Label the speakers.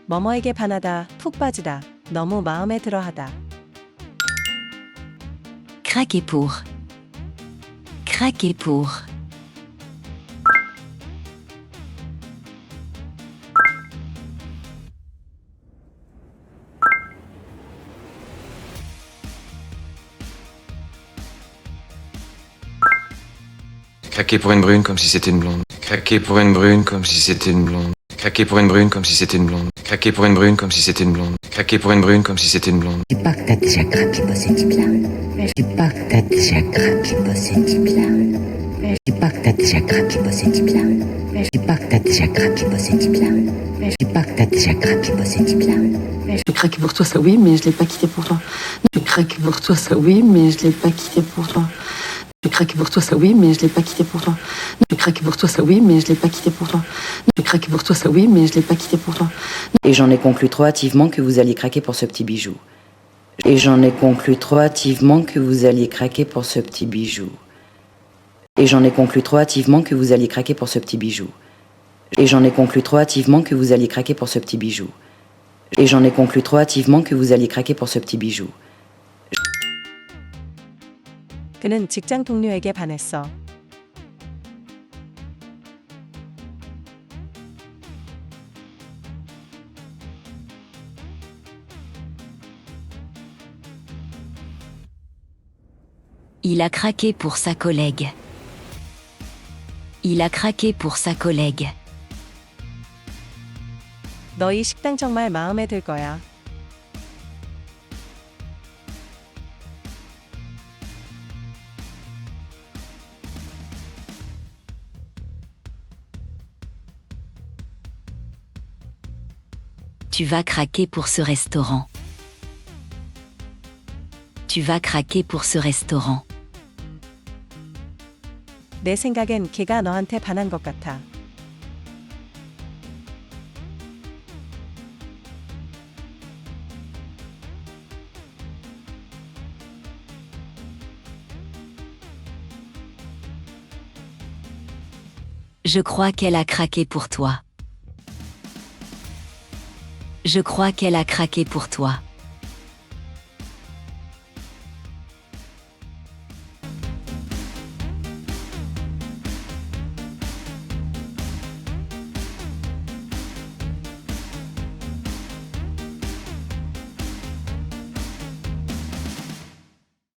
Speaker 1: 뭐뭐에게 반하다, 푹 빠지다, 너무 마음에 들어하다.
Speaker 2: Craquer pour. Craquer pour.
Speaker 3: Craquer pour une brune comme si c'était une blonde. Craquer pour une brune comme si c'était une blonde. Craquer pour une brune comme si c'était une blonde. Craquer pour une brune comme si c'était une blonde. Craquer pour une brune comme si c'était une blonde.
Speaker 4: Je dis pas que t'as déjà craqué pour ce type-là. Je dis pas que t'as déjà craqué pour ce type-là. Je dis pas que t'as déjà craqué pour ce type-là. Je dis pas que t'as déjà craqué pour ce type-là. Je dis pas que t'as déjà craqué pour ce type-là.
Speaker 5: Je craque pour toi, ça oui, mais je l'ai pas quitté pour toi. Je craque pour toi, ça oui, mais je l'ai pas quitté pour toi. Je craque pour toi, ça oui, mais je l'ai pas quitté pour toi. Je craque pour toi, ça oui, mais je l'ai pas quitté pour toi. Je craque pour toi, ça oui, mais je l'ai pas quitté pour toi.
Speaker 6: Et j'en ai conclu trop hâtivement que vous alliez craquer pour ce petit bijou. Et j'en ai conclu trop hâtivement que vous alliez craquer pour ce petit bijou. Et j'en ai conclu trop hâtivement que vous alliez craquer pour ce petit bijou. Et j'en ai conclu trop hâtivement que vous alliez craquer pour ce petit bijou. Et j'en ai conclu trop hâtivement que vous alliez craquer pour ce petit bijou.
Speaker 1: 그는 직장 동료에게 반했어.
Speaker 2: Il a craqué pour sa collègue. Il a craqué pour sa collègue.
Speaker 1: 너희 식당 정말 마음에 들 거야.
Speaker 2: Tu vas craquer pour ce restaurant. Tu vas craquer pour ce restaurant.
Speaker 1: 내 생각엔 걔가 너한테 반한 것 같아.
Speaker 2: Je crois qu'elle a craqué pour toi. Je crois qu'elle a craqué pour toi.